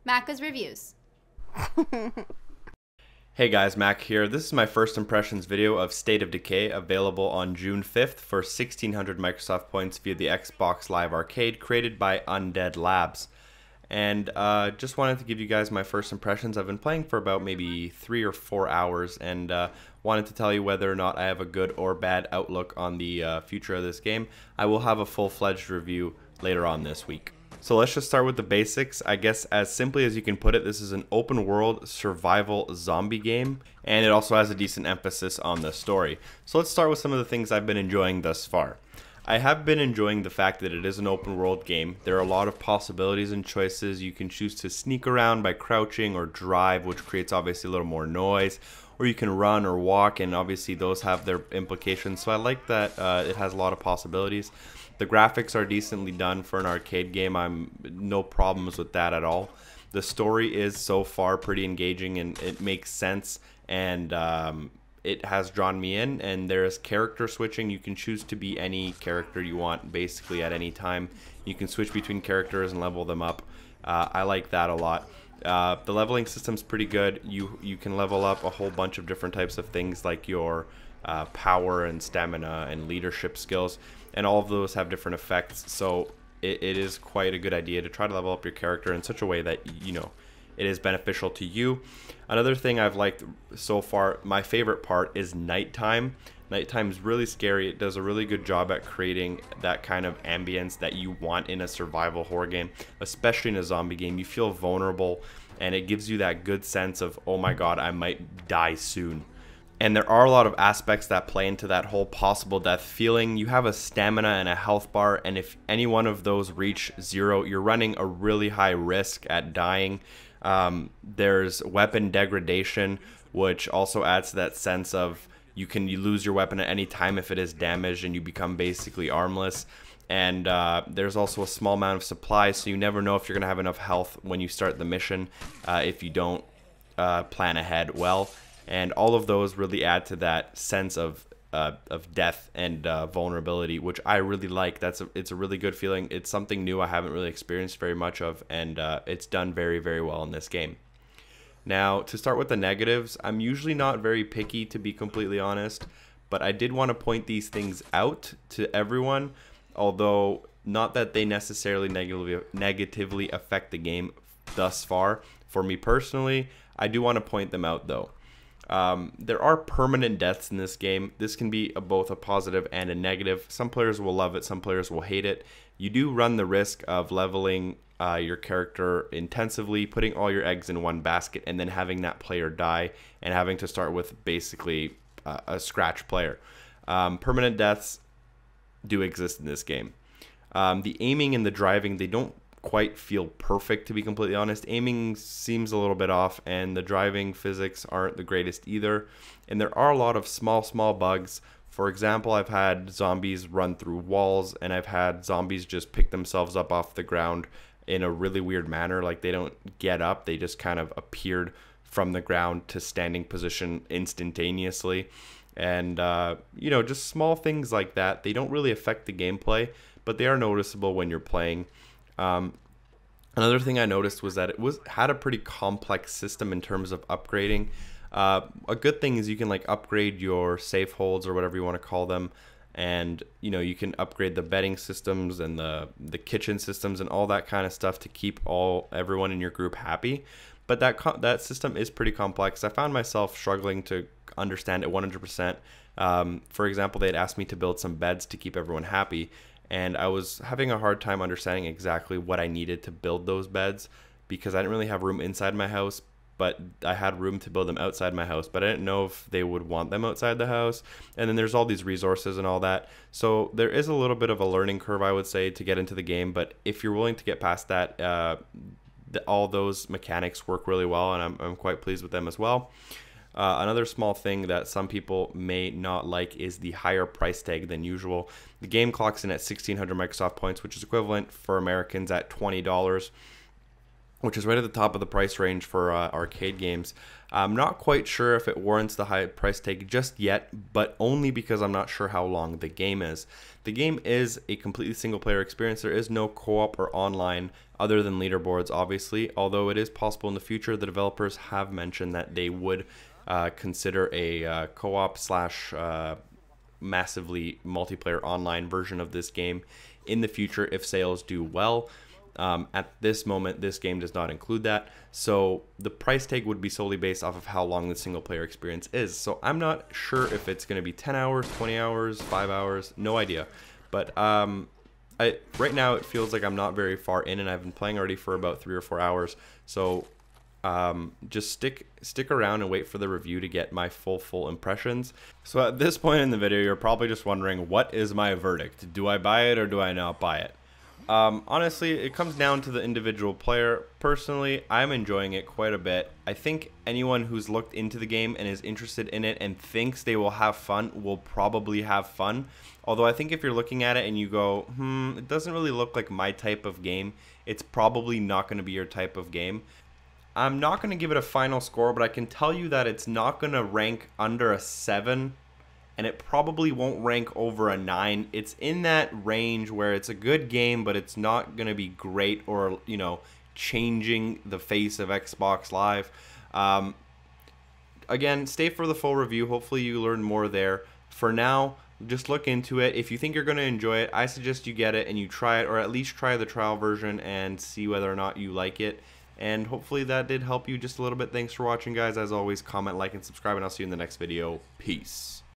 Macca's Reviews. Hey guys, Mac here. This is my first impressions video of State of Decay, available on June 5th for 1600 Microsoft points via the Xbox Live Arcade, created by Undead Labs. And just wanted to give you guys my first impressions. I've been playing for about maybe 3 or 4 hours, and wanted to tell you whether or not I have a good or bad outlook on the future of this game. I will have a full-fledged review later on this week. So let's just start with the basics. I guess as simply as you can put it, this is an open world survival zombie game, and it also has a decent emphasis on the story. So let's start with some of the things I've been enjoying thus far. I have been enjoying the fact that it is an open world game. There are a lot of possibilities and choices. You can choose to sneak around by crouching or drive, which creates obviously a little more noise, or you can run or walk, and obviously those have their implications. So I like that it has a lot of possibilities. The graphics are decently done for an arcade game. I'm no problems with that at all. The story is so far pretty engaging, and it makes sense, and it has drawn me in. And there is character switching. You can choose to be any character you want basically at any time. You can switch between characters and level them up. I like that a lot. The leveling system's pretty good. You can level up a whole bunch of different types of things, like your power and stamina and leadership skills, and all of those have different effects. So it is quite a good idea to try to level up your character in such a way that it is beneficial to you. Another thing I've liked so far, my favorite part, is nighttime. Nighttime is really scary. It does a really good job at creating that kind of ambience that you want in a survival horror game, especially in a zombie game. You feel vulnerable, and it gives you that good sense of, oh my god, I might die soon. And there are a lot of aspects that play into that whole possible death feeling. You have a stamina and a health bar, and if any one of those reach 0, you're running a really high risk at dying. There's weapon degradation, which also adds to that sense of you lose your weapon at any time if it is damaged, and you become basically armless. And there's also a small amount of supplies, so you never know if you're going to have enough health when you start the mission if you don't plan ahead well. And all of those really add to that sense of death and vulnerability, which I really like. It's a really good feeling. It's something new I haven't really experienced very much of, and it's done very, very well in this game. Now, to start with the negatives, I'm usually not very picky, to be completely honest, but I did want to point these things out to everyone, although not that they necessarily negatively affect the game thus far. For me personally, I do want to point them out though. There are permanent deaths in this game. This can be both a positive and a negative. Some players will love it, some players will hate it. You do run the risk of leveling your character intensively, putting all your eggs in one basket, and then having that player die and having to start with basically a scratch player. Permanent deaths do exist in this game. The aiming and the driving, they don't quite feel perfect, to be completely honest. Aiming seems a little bit off, and the driving physics aren't the greatest either. And there are a lot of small bugs. For example, I've had zombies run through walls, and I've had zombies just pick themselves up off the ground in a really weird manner. Like, they don't get up, they just kind of appeared from the ground to standing position instantaneously. And just small things like that. They don't really affect the gameplay, but they are noticeable when you're playing. Another thing I noticed was that it had a pretty complex system in terms of upgrading. A good thing is you can upgrade your safe holds, or whatever you want to call them, and you can upgrade the bedding systems and the kitchen systems and all that kind of stuff to keep everyone in your group happy. But that system is pretty complex. I found myself struggling to understand it 100%. For example, they had asked me to build some beds to keep everyone happy, and I was having a hard time understanding exactly what I needed to build those beds, because I didn't really have room inside my house, but I had room to build them outside my house, but I didn't know if they would want them outside the house. And then there's all these resources and all that. So there is a little bit of a learning curve, I would say, to get into the game, but if you're willing to get past that, all those mechanics work really well, and I'm quite pleased with them as well. Another small thing that some people may not like is the higher price tag than usual. The game clocks in at 1600 Microsoft points, which is equivalent for Americans at $20. which is right at the top of the price range for arcade games. I'm not quite sure if it warrants the high price tag just yet, but only because I'm not sure how long the game is. The game is a completely single player experience. There is no co-op or online other than leaderboards, obviously, although it is possible in the future. The developers have mentioned that they would consider a co-op slash massively multiplayer online version of this game in the future if sales do well. At this moment, this game does not include that, so the price tag would be solely based off of how long the single player experience is. So I'm not sure if it's going to be 10 hours, 20 hours, 5 hours, no idea. But right now it feels like I'm not very far in, and I've been playing already for about 3 or 4 hours. So just stick around and wait for the review to get my full impressions. So at this point in the video, you're probably just wondering, what is my verdict? Do I buy it or do I not buy it? Honestly, it comes down to the individual player. Personally, I'm enjoying it quite a bit. I think anyone who's looked into the game and is interested in it and thinks they will have fun will probably have fun. Although I think if you're looking at it and you go, it doesn't really look like my type of game, it's probably not going to be your type of game. I'm not going to give it a final score, but I can tell you that it's not going to rank under a 7. And it probably won't rank over a 9. It's in that range where it's a good game, but it's not going to be great or, you know, changing the face of Xbox Live. Again, stay for the full review. Hopefully you learn more there. For now, just look into it. If you think you're going to enjoy it, I suggest you get it and you try it, or at least try the trial version and see whether or not you like it. And hopefully that did help you just a little bit. Thanks for watching, guys. As always, comment, like, and subscribe, and I'll see you in the next video. Peace.